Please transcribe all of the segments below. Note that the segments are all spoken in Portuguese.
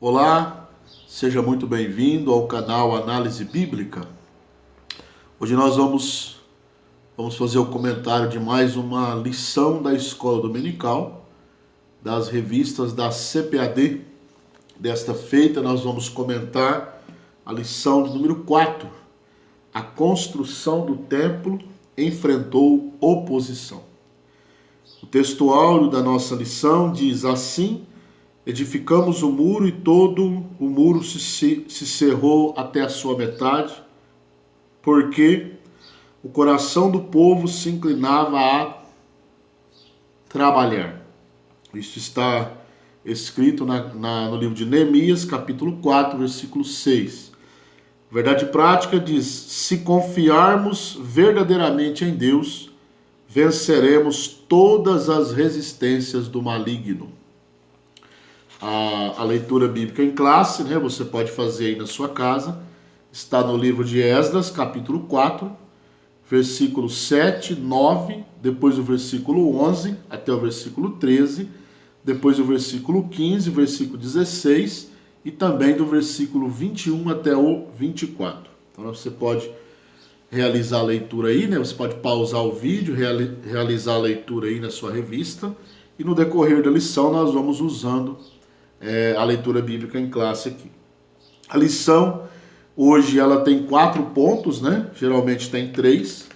Olá, seja muito bem-vindo ao canal Análise Bíblica. Hoje nós vamos fazer o comentário de mais uma lição da Escola Dominical, das revistas da CPAD. Desta feita nós vamos comentar a lição de número 4. A construção do templo enfrentou oposição. O texto áureo da nossa lição diz assim: edificamos o muro e todo o muro se cerrou até a sua metade, porque o coração do povo se inclinava a trabalhar. Isso está escrito no livro de Neemias, capítulo 4, versículo 6. Verdade prática diz: se confiarmos verdadeiramente em Deus, venceremos todas as resistências do maligno. A leitura bíblica em classe, né? Você pode fazer aí na sua casa. Está no livro de Esdras, capítulo 4, versículo 7, 9, depois o versículo 11 até o versículo 13, depois o versículo 15, versículo 16 e também do versículo 21 até o 24. Então você pode realizar a leitura aí, né? Você pode pausar o vídeo, realizar a leitura aí na sua revista, e no decorrer da lição nós vamos usando a leitura bíblica em classe aqui. A lição hoje ela tem 4 pontos, né? Geralmente tem 3.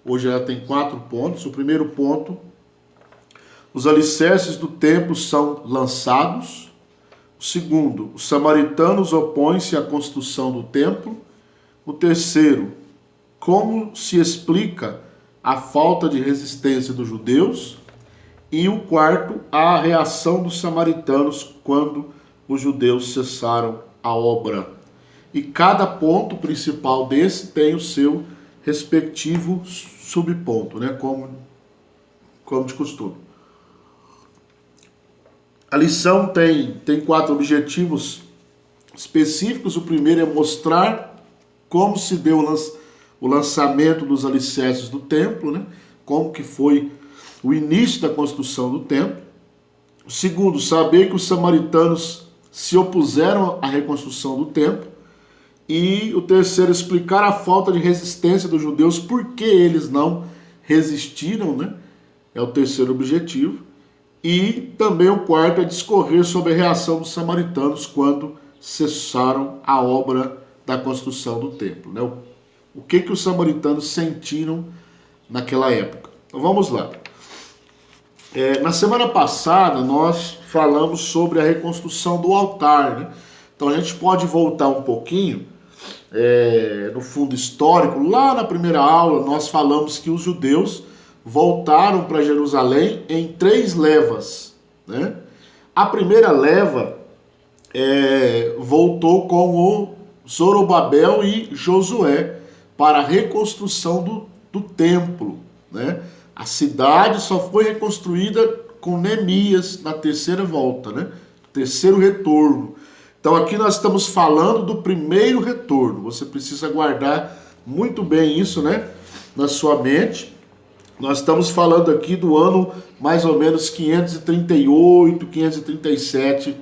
Hoje ela tem 4 pontos. O primeiro ponto: os alicerces do templo são lançados. O segundo: os samaritanos opõem-se à construção do templo. O terceiro: como se explica a falta de resistência dos judeus. E o quarto: a reação dos samaritanos quando os judeus cessaram a obra. E cada ponto principal desse tem o seu respectivo subponto, né? Como de costume. A lição tem 4 objetivos específicos. O primeiro é mostrar como se deu o lançamento dos alicerces do templo, né? Como que foi o início da construção do templo. O segundo, saber que os samaritanos se opuseram à reconstrução do templo. E o terceiro, explicar a falta de resistência dos judeus, por que eles não resistiram, né? É o terceiro objetivo. E também o quarto é discorrer sobre a reação dos samaritanos quando cessaram a obra da construção do templo, né? O que os samaritanos sentiram naquela época. Então vamos lá. Na semana passada nós falamos sobre a reconstrução do altar, né? Então a gente pode voltar um pouquinho no fundo histórico. Lá na primeira aula nós falamos que os judeus voltaram para Jerusalém em 3 levas, né? A primeira leva voltou com o Zorobabel e Josué para a reconstrução do templo, né? A cidade só foi reconstruída com Neemias na terceira volta, né? Terceiro retorno. Então aqui nós estamos falando do primeiro retorno. Você precisa guardar muito bem isso, né? Na sua mente. Nós estamos falando aqui do ano mais ou menos 538, 537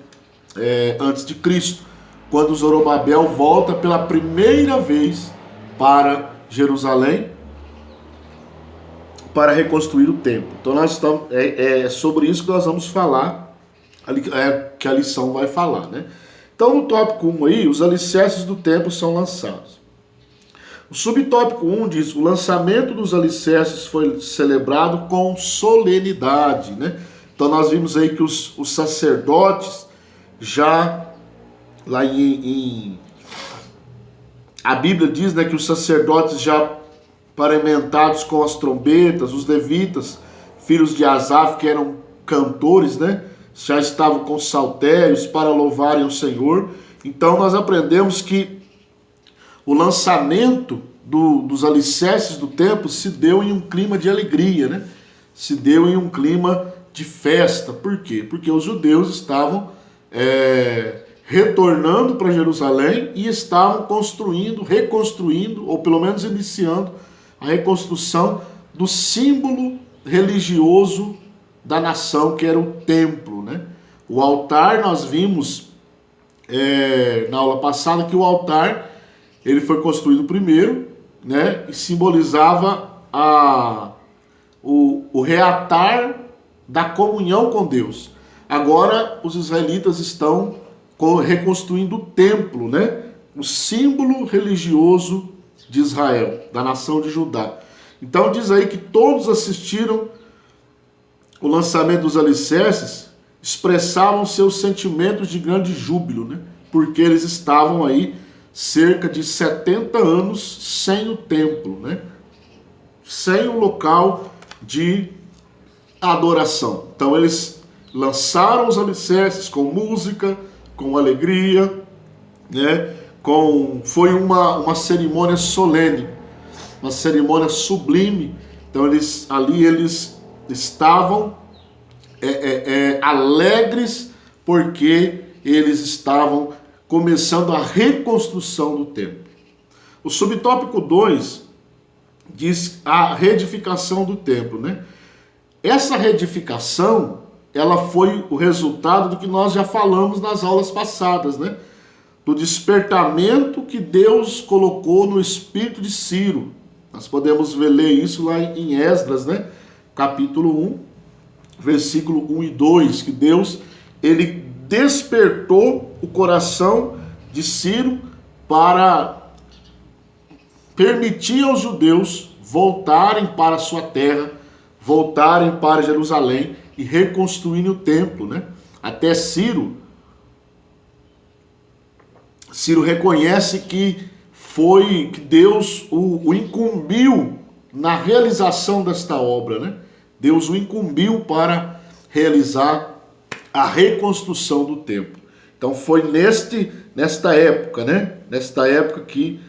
antes de Cristo, quando Zorobabel volta pela primeira vez para Jerusalém para reconstruir o templo. Então nós estamos sobre isso que nós vamos falar, que a lição vai falar, né? Então no tópico 1 aí, os alicerces do templo são lançados. O subtópico 1 diz: o lançamento dos alicerces foi celebrado com solenidade, né? Então nós vimos aí que os sacerdotes já lá a Bíblia diz, né, que os sacerdotes já paramentados com as trombetas, os levitas, filhos de Asaf, que eram cantores, né, já estavam com saltérios para louvarem o Senhor. Então nós aprendemos que o lançamento dos alicerces do templo se deu em um clima de alegria, né? Se deu em um clima de festa. Por quê? Porque os judeus estavam retornando para Jerusalém e estavam reconstruindo, ou pelo menos iniciando a reconstrução do símbolo religioso da nação, que era o templo, né? O altar nós vimos na aula passada que o altar ele foi construído primeiro, né, e simbolizava o reatar da comunhão com Deus. Agora os israelitas estão reconstruindo o templo, né, o símbolo religioso de Israel, da nação de Judá. Então diz aí que todos assistiram o lançamento dos alicerces, expressavam seus sentimentos de grande júbilo, né? Porque eles estavam aí cerca de 70 anos sem o templo, né? Sem o local de adoração. Então eles lançaram os alicerces com música, com alegria, né? Foi uma cerimônia solene, uma cerimônia sublime. Então eles estavam alegres porque eles estavam começando a reconstrução do templo. O subtópico 2 diz a reedificação do templo, né? Essa reedificação, ela foi o resultado do que nós já falamos nas aulas passadas, né? Do despertamento que Deus colocou no espírito de Ciro. Nós podemos ler isso lá em Esdras, né? Capítulo 1, versículo 1 e 2, que Deus, ele despertou o coração de Ciro para permitir aos judeus voltarem para a sua terra, voltarem para Jerusalém e reconstruírem o templo, né? Até Ciro reconhece que Deus o incumbiu na realização desta obra, né? Deus o incumbiu para realizar a reconstrução do templo. Então foi nesta época, né? Nesta época que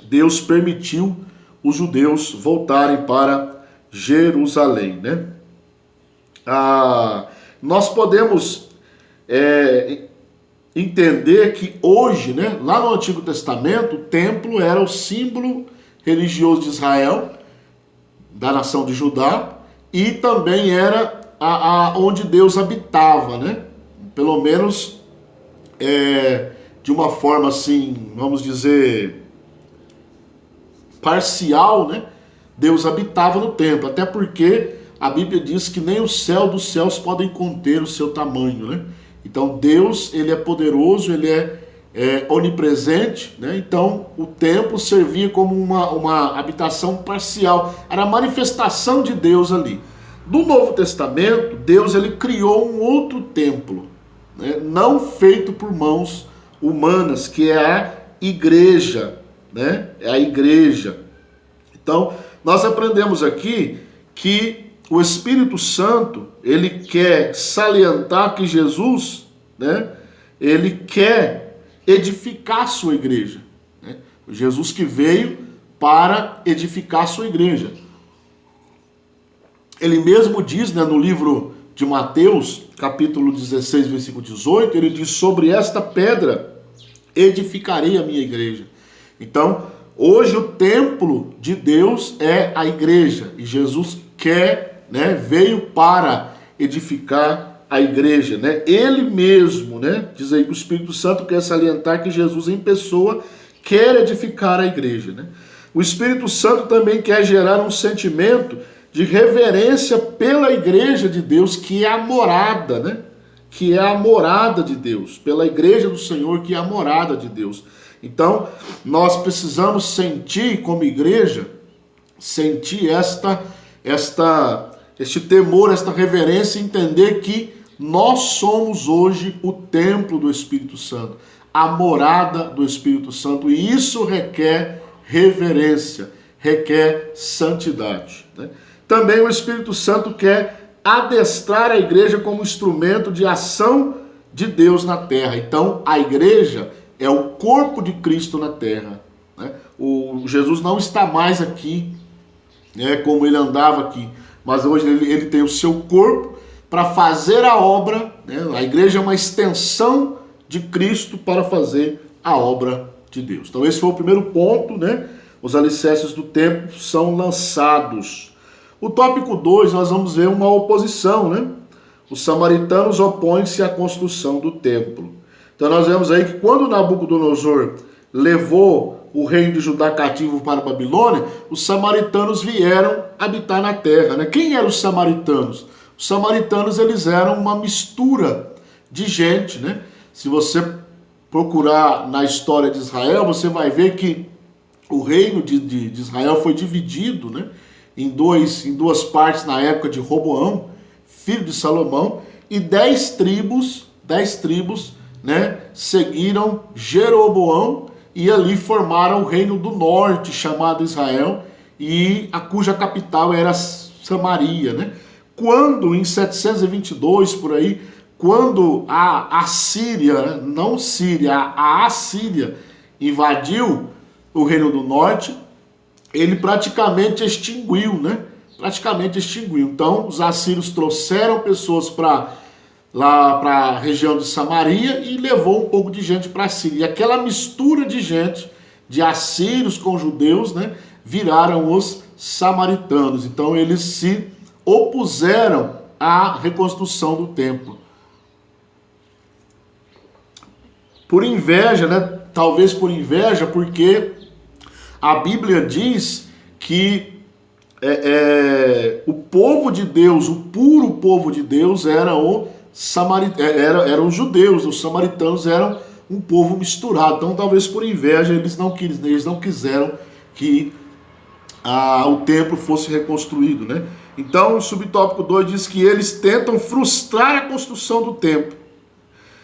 Deus permitiu os judeus voltarem para Jerusalém, né? Nós podemos entender que hoje, né, lá no Antigo Testamento, o templo era o símbolo religioso de Israel, da nação de Judá, e também era onde Deus habitava, né? Pelo menos de uma forma assim, vamos dizer, parcial, né? Deus habitava no templo, até porque a Bíblia diz que nem o céu dos céus podem conter o seu tamanho, né? Então Deus, ele é poderoso, ele é onipresente, né? Então o templo servia como uma habitação parcial, era a manifestação de Deus ali. No Novo Testamento, Deus, ele criou um outro templo, né? Não feito por mãos humanas, que é a igreja, né? É a igreja. Então nós aprendemos aqui que o Espírito Santo, ele quer salientar que Jesus, né, ele quer edificar a sua igreja, né? Jesus que veio para edificar a sua igreja. Ele mesmo diz, né, no livro de Mateus, capítulo 16, versículo 18, ele diz: sobre esta pedra edificarei a minha igreja. Então, hoje o templo de Deus é a igreja, e Jesus quer, né, veio para edificar a igreja, né? Ele mesmo, né, diz aí que o Espírito Santo quer salientar que Jesus em pessoa quer edificar a igreja, né? O Espírito Santo também quer gerar um sentimento de reverência pela igreja de Deus, que é a morada, né? Que é a morada de Deus, pela igreja do Senhor, que é a morada de Deus. Então, nós precisamos sentir como igreja, sentir este temor, esta reverência, entender que nós somos hoje o templo do Espírito Santo, a morada do Espírito Santo, e isso requer reverência, requer santidade, né? Também o Espírito Santo quer adestrar a igreja como instrumento de ação de Deus na terra. Então, a igreja é o corpo de Cristo na terra, né? O Jesus não está mais aqui, né, como ele andava aqui, mas hoje ele tem o seu corpo para fazer a obra, né? A igreja é uma extensão de Cristo para fazer a obra de Deus. Então esse foi o primeiro ponto, né? Os alicerces do templo são lançados. O tópico 2, nós vamos ver uma oposição, né? os samaritanos opõem-se à construção do templo. Então nós vemos aí que quando Nabucodonosor levou o reino de Judá cativo para a Babilônia, os samaritanos vieram habitar na terra, né? Quem eram os samaritanos? Os samaritanos, eles eram uma mistura de gente, né? Se você procurar na história de Israel, você vai ver que o reino de Israel foi dividido, né, em duas partes na época de Roboão, filho de Salomão, e 10 tribos, né, seguiram Jeroboão e ali formaram o reino do norte, chamado Israel, e a cuja capital era Samaria, né? Quando, em 722, por aí, quando a Assíria, não Síria, a Assíria invadiu o Reino do Norte, ele praticamente extinguiu, né? Praticamente extinguiu. Então, os assírios trouxeram pessoas para a região de Samaria e levou um pouco de gente para a Síria. E aquela mistura de gente, de assírios com judeus, né, viraram os samaritanos. Então, eles se opuseram à reconstrução do templo. Por inveja, né? Talvez por inveja, porque a Bíblia diz que o povo de Deus, o puro povo de Deus, eram os judeus, os samaritanos eram um povo misturado. Então, talvez por inveja, eles não quiseram que o templo fosse reconstruído, né? Então, o subtópico 2 diz que eles tentam frustrar a construção do templo.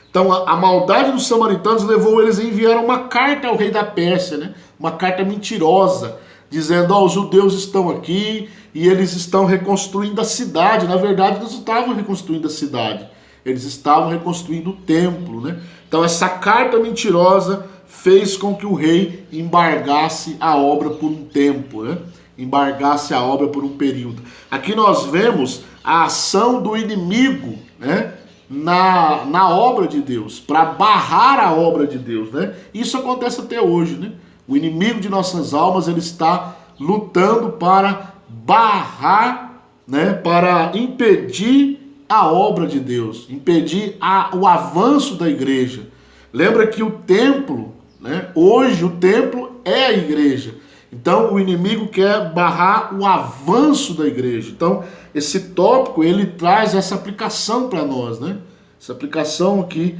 Então, a maldade dos samaritanos levou eles a enviar uma carta ao rei da Pérsia, né? Uma carta mentirosa, dizendo, os judeus estão aqui e eles estão reconstruindo a cidade. Na verdade, eles não estavam reconstruindo a cidade, eles estavam reconstruindo o templo, né? Então, essa carta mentirosa fez com que o rei embargasse a obra por um tempo, né? Embargasse a obra por um período. Aqui nós vemos a ação do inimigo, né, na obra de Deus, para barrar a obra de Deus, né? Isso acontece até hoje, né? O inimigo de nossas almas, ele está lutando para barrar, né, para impedir a obra de Deus, impedir o avanço da igreja. Lembra que o templo, né, hoje o templo é a igreja. Então, o inimigo quer barrar o avanço da igreja. Então, esse tópico, ele traz essa aplicação para nós, né? Essa aplicação aqui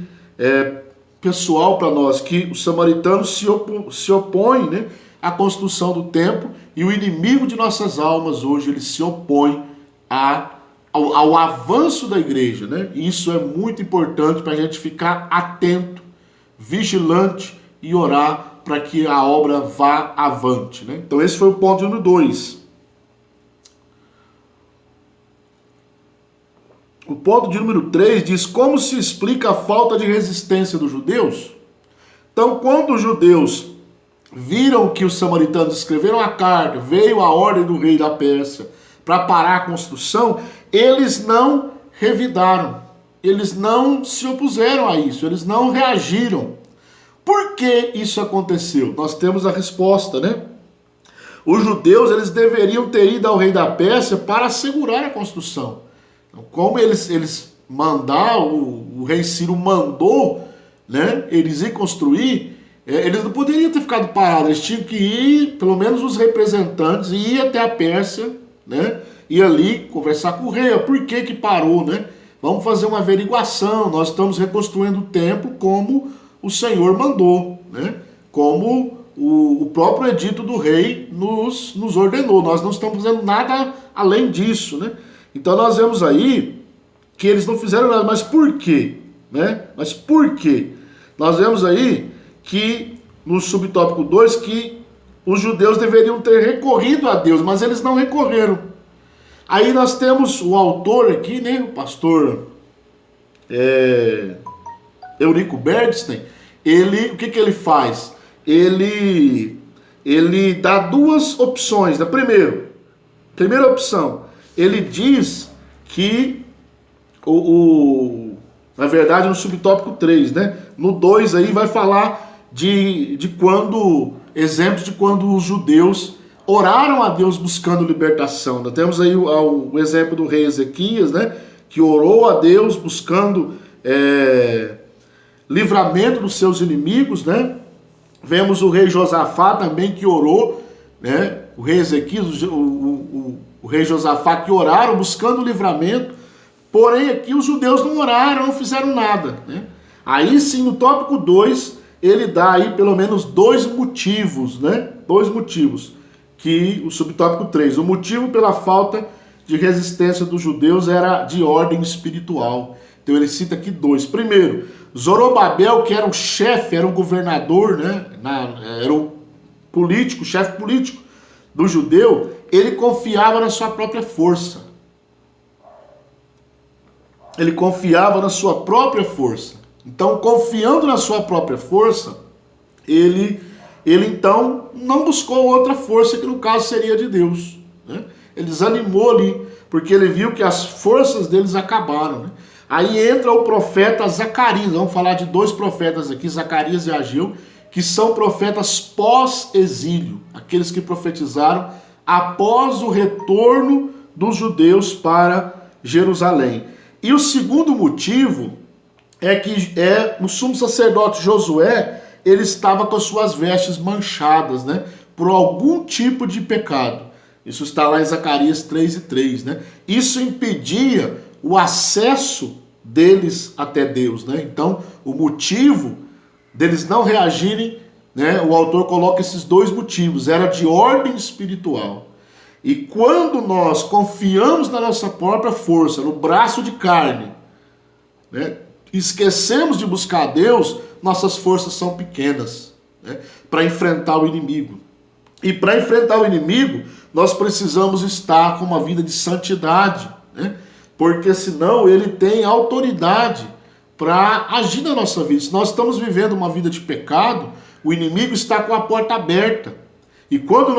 pessoal para nós, que os samaritanos se opõem, né, à construção do templo, e o inimigo de nossas almas hoje, ele se opõe ao avanço da igreja, né? E isso é muito importante para a gente ficar atento, vigilante e orar para que a obra vá avante, né? Então esse foi o ponto número 2. O ponto de número 3 diz como se explica a falta de resistência dos judeus. Então, quando os judeus viram que os samaritanos escreveram a carta, veio a ordem do rei da Pérsia para parar a construção, eles não revidaram, eles não se opuseram a isso, eles não reagiram. Por que isso aconteceu? Nós temos a resposta, né? Os judeus, eles deveriam ter ido ao rei da Pérsia para assegurar a construção. Então, como eles mandaram, o rei Ciro mandou, né, eles ir construir, eles não poderiam ter ficado parados, eles tinham que ir, pelo menos os representantes, ir até a Pérsia, né, e ali conversar com o rei. Por que parou, né? Vamos fazer uma averiguação, nós estamos reconstruindo o templo como o Senhor mandou, né? Como o próprio edito do rei nos ordenou. Nós não estamos fazendo nada além disso, né? Então nós vemos aí que eles não fizeram nada. Mas por quê? Né? Mas por quê? Nós vemos aí que no subtópico 2 que os judeus deveriam ter recorrido a Deus, mas eles não recorreram. Aí nós temos o autor aqui, né? O pastor Eurico Bernstein. O que ele faz? Ele dá duas opções. Né? Primeira opção, ele diz que, na verdade, no subtópico 3, né? No 2 aí vai falar de quando, exemplos de quando os judeus oraram a Deus buscando libertação. Nós temos aí o exemplo do rei Ezequias, né? que orou a Deus buscando livramento dos seus inimigos, né? Vemos o rei Josafá também que orou, né? O rei Ezequias, o rei Josafá que oraram buscando livramento, porém aqui os judeus não oraram, não fizeram nada, né? Aí sim, no tópico 2, ele dá aí pelo menos 2 motivos, né? 2 motivos, que o subtópico 3, o motivo pela falta de resistência dos judeus era de ordem espiritual. Então ele cita aqui 2. Primeiro, Zorobabel, que era o chefe, era o governador, né? Era o político, chefe político do judeu, ele confiava na sua própria força. Ele confiava na sua própria força. Então, confiando na sua própria força, ele então não buscou outra força, que no caso seria de Deus, né? Ele desanimou ali, porque ele viu que as forças deles acabaram, né? Aí entra o profeta Zacarias. Vamos falar de 2 profetas aqui, Zacarias e Ageu, que são profetas pós-exílio, aqueles que profetizaram após o retorno dos judeus para Jerusalém. E o segundo motivo é que o sumo sacerdote Josué, ele estava com as suas vestes manchadas, né, por algum tipo de pecado. Isso está lá em Zacarias 3:3, né? Isso impedia o acesso deles até Deus, né? Então, o motivo deles não reagirem, né, o autor coloca esses 2 motivos, era de ordem espiritual. E quando nós confiamos na nossa própria força, no braço de carne, né, esquecemos de buscar a Deus, nossas forças são pequenas, né, para enfrentar o inimigo. E para enfrentar o inimigo, nós precisamos estar com uma vida de santidade, né, porque senão ele tem autoridade para agir na nossa vida. Se nós estamos vivendo uma vida de pecado, o inimigo está com a porta aberta. E como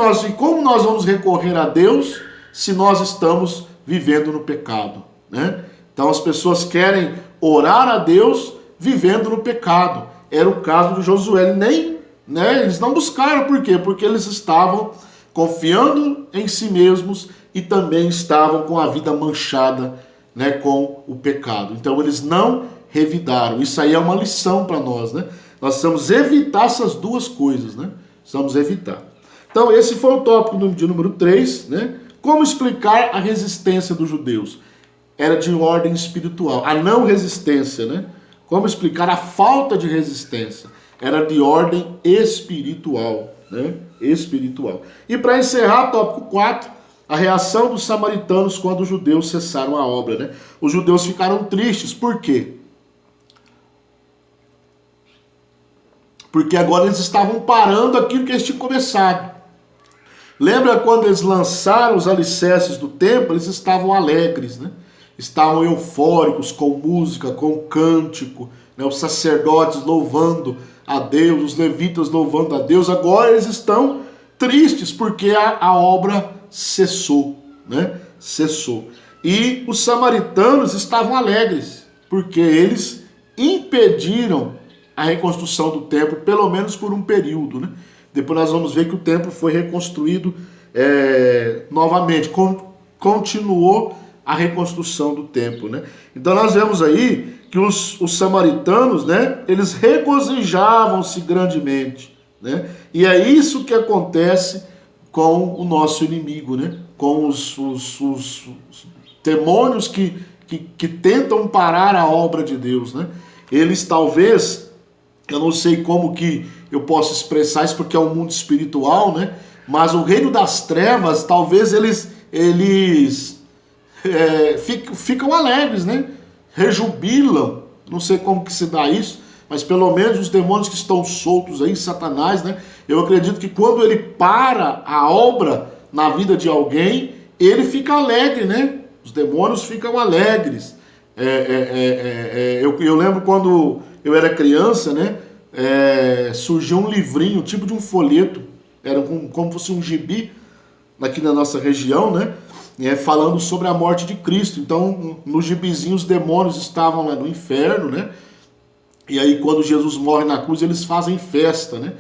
nós vamos recorrer a Deus se nós estamos vivendo no pecado, né? Então as pessoas querem orar a Deus vivendo no pecado. Era o caso do Josué. Eles não buscaram, por quê? Porque eles estavam confiando em si mesmos e também estavam com a vida manchada, né, com o pecado. Então eles não revidaram. Isso aí é uma lição para nós, né? Nós precisamos evitar essas 2 coisas, né? Precisamos evitar. Então esse foi o tópico de número 3, né? Como explicar a resistência dos judeus? Era de ordem espiritual. A não resistência, né? Como explicar a falta de resistência? Era de ordem espiritual, né? Espiritual. E para encerrar, tópico 4, a reação dos samaritanos quando os judeus cessaram a obra, né? Os judeus ficaram tristes. Por quê? Porque agora eles estavam parando aquilo que eles tinham começado. Lembra quando eles lançaram os alicerces do templo? Eles estavam alegres, né? Estavam eufóricos, com música, com cântico, né? Os sacerdotes louvando a Deus, os levitas louvando a Deus. Agora eles estão tristes porque a obra cessou, né? Cessou. E os samaritanos estavam alegres porque eles impediram a reconstrução do templo, pelo menos por um período, né? Depois nós vamos ver que o templo foi reconstruído novamente, continuou a reconstrução do templo, né? Então nós vemos aí que os samaritanos, né, eles regozijavam-se grandemente, né? E é isso que acontece com o nosso inimigo, né? Com os demônios que tentam parar a obra de Deus, né? Eles talvez, eu não sei como que eu posso expressar isso, porque é um mundo espiritual, né? Mas o reino das trevas, talvez eles ficam alegres, né? Rejubilam, não sei como que se dá isso, mas pelo menos os demônios que estão soltos aí, Satanás, né? Eu acredito que quando ele para a obra na vida de alguém, ele fica alegre, né? Os demônios ficam alegres. Eu lembro quando eu era criança, né? Surgiu um livrinho, tipo de um folheto, era como fosse um gibi aqui na nossa região, né? Falando sobre a morte de Cristo. Então, no gibizinho, os demônios estavam lá no inferno, né? E aí, quando Jesus morre na cruz, eles fazem festa, né?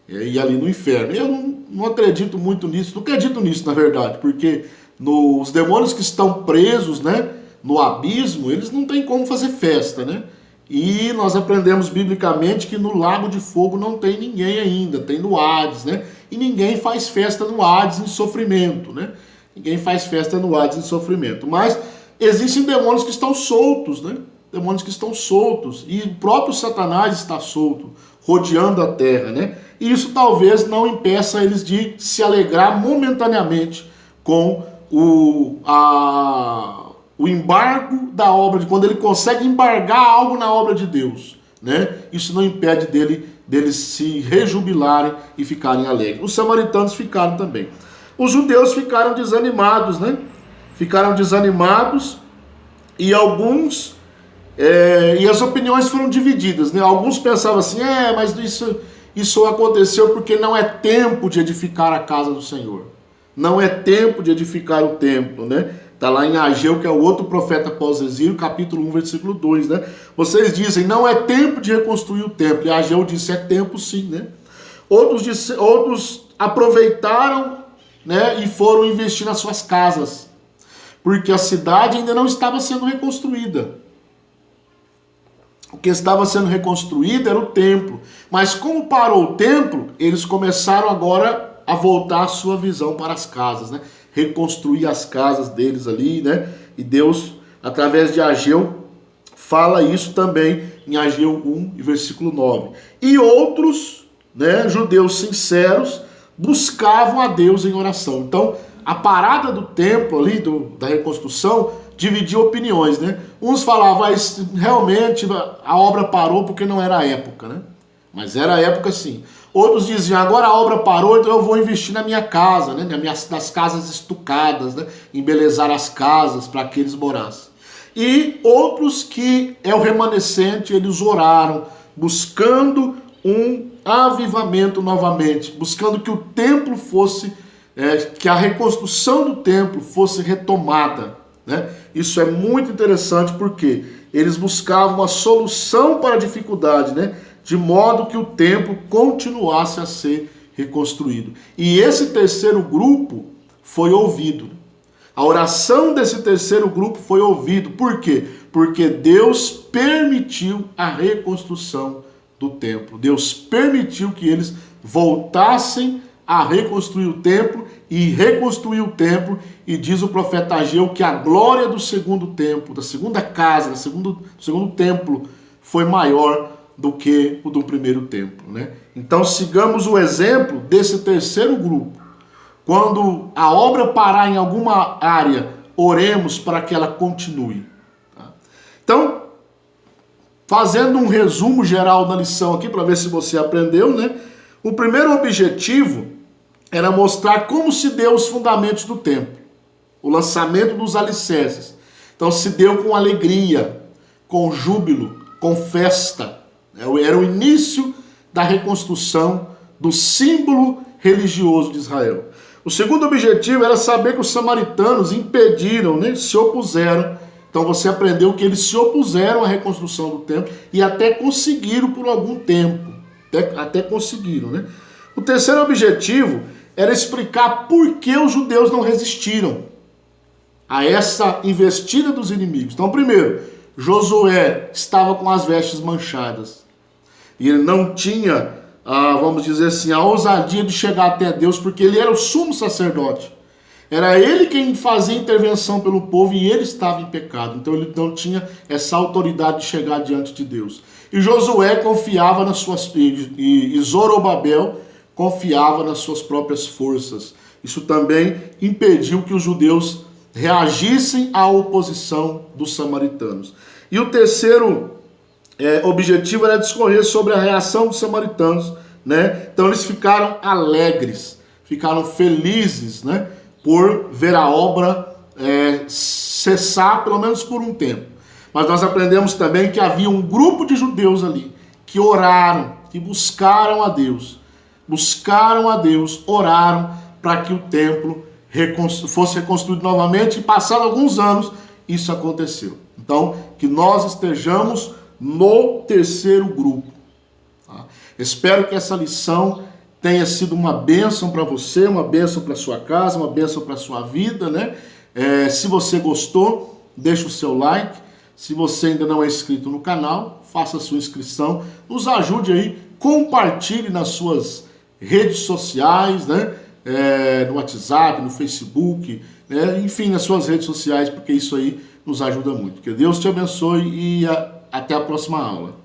E ali no inferno. Eu não acredito muito nisso, não acredito nisso, na verdade, porque os demônios que estão presos, né? no abismo, eles não têm como fazer festa, né? E nós aprendemos biblicamente que no lago de fogo não tem ninguém ainda, tem no Hades, né? E ninguém faz festa no Hades em sofrimento, né? Ninguém faz festa no Hades em sofrimento. Mas existem demônios que estão soltos, né? Demônios que estão soltos. E o próprio Satanás está solto, rodeando a terra, né? E isso talvez não impeça eles de se alegrar momentaneamente com o embargo da obra, quando ele consegue embargar algo na obra de Deus, né? Isso não impede deles se rejubilarem e ficarem alegres. Os samaritanos ficaram também. Os judeus ficaram desanimados, né? Ficaram desanimados e alguns... e as opiniões foram divididas, né? Alguns pensavam assim, mas isso aconteceu porque não é tempo de edificar a casa do Senhor. Não é tempo de edificar o templo, né? Está lá em Ageu, que é o outro profeta pós-exílio, capítulo 1, versículo 2, né? Vocês dizem, não é tempo de reconstruir o templo. E Ageu disse, é tempo sim, né? Outros aproveitaram, né, e foram investir nas suas casas, porque a cidade ainda não estava sendo reconstruída. O que estava sendo reconstruído era o templo. Mas como parou o templo, eles começaram agora a voltar a sua visão para as casas, né? Reconstruir as casas deles ali, né? E Deus, através de Ageu, fala isso também em Ageu 1, versículo 9. E outros, né, judeus sinceros, buscavam a Deus em oração. Então, a parada do templo ali, da reconstrução, dividia opiniões, né? Uns falavam, realmente a obra parou porque não era a época, né? Mas era a época sim. Outros diziam, agora a obra parou, então eu vou investir na minha casa, né? Nas casas estucadas, né? Embelezar as casas para que eles morassem. E outros que é o remanescente, eles oraram, buscando um avivamento novamente, buscando que o templo fosse, que a reconstrução do templo fosse retomada, né? Isso é muito interessante porque eles buscavam uma solução para a dificuldade, né? De modo que o templo continuasse a ser reconstruído. E esse terceiro grupo foi ouvido. A oração desse terceiro grupo foi ouvido. Por quê? Porque Deus permitiu a reconstrução do templo. Deus permitiu que eles voltassem a reconstruir o templo e reconstruir o templo. E diz o profeta Ageu que a glória do segundo templo, da segunda casa, do segundo templo, foi maior do que o do primeiro templo, né? Então sigamos o exemplo desse terceiro grupo. Quando a obra parar em alguma área, oremos para que ela continue. Tá? Então, fazendo um resumo geral da lição aqui, para ver se você aprendeu, né? O primeiro objetivo era mostrar como se deu os fundamentos do templo. O lançamento dos alicerces. Então se deu com alegria, com júbilo, com festa. Era o início da reconstrução do símbolo religioso de Israel. O segundo objetivo era saber que os samaritanos impediram, né, se opuseram. Então você aprendeu que eles se opuseram à reconstrução do templo e até conseguiram por algum tempo. Até conseguiram, né? O terceiro objetivo era explicar por que os judeus não resistiram a essa investida dos inimigos. Então, primeiro, Josué estava com as vestes manchadas. E ele não tinha, vamos dizer assim, a ousadia de chegar até Deus, porque ele era o sumo sacerdote. Era ele quem fazia intervenção pelo povo e ele estava em pecado. Então ele não tinha essa autoridade de chegar diante de Deus. E Josué confiava nas suas... E Zorobabel confiava nas suas próprias forças. Isso também impediu que os judeus reagissem à oposição dos samaritanos. E o terceiro objetivo era discorrer sobre a reação dos samaritanos, né? Então eles ficaram alegres, ficaram felizes, né? Por ver a obra cessar, pelo menos por um tempo. Mas nós aprendemos também que havia um grupo de judeus ali, que oraram, que buscaram a Deus, oraram para que o templo fosse reconstruído novamente, e passados alguns anos, isso aconteceu. Então, que nós estejamos no terceiro grupo. Tá? Espero que essa lição tenha sido uma bênção para você, uma bênção para sua casa, uma bênção para sua vida, né? Se você gostou, deixa o seu like. Se você ainda não é inscrito no canal, faça a sua inscrição. Nos ajude aí, compartilhe nas suas redes sociais, né? No WhatsApp, no Facebook, né? Enfim, nas suas redes sociais, porque isso aí nos ajuda muito. Que Deus te abençoe e até a próxima aula.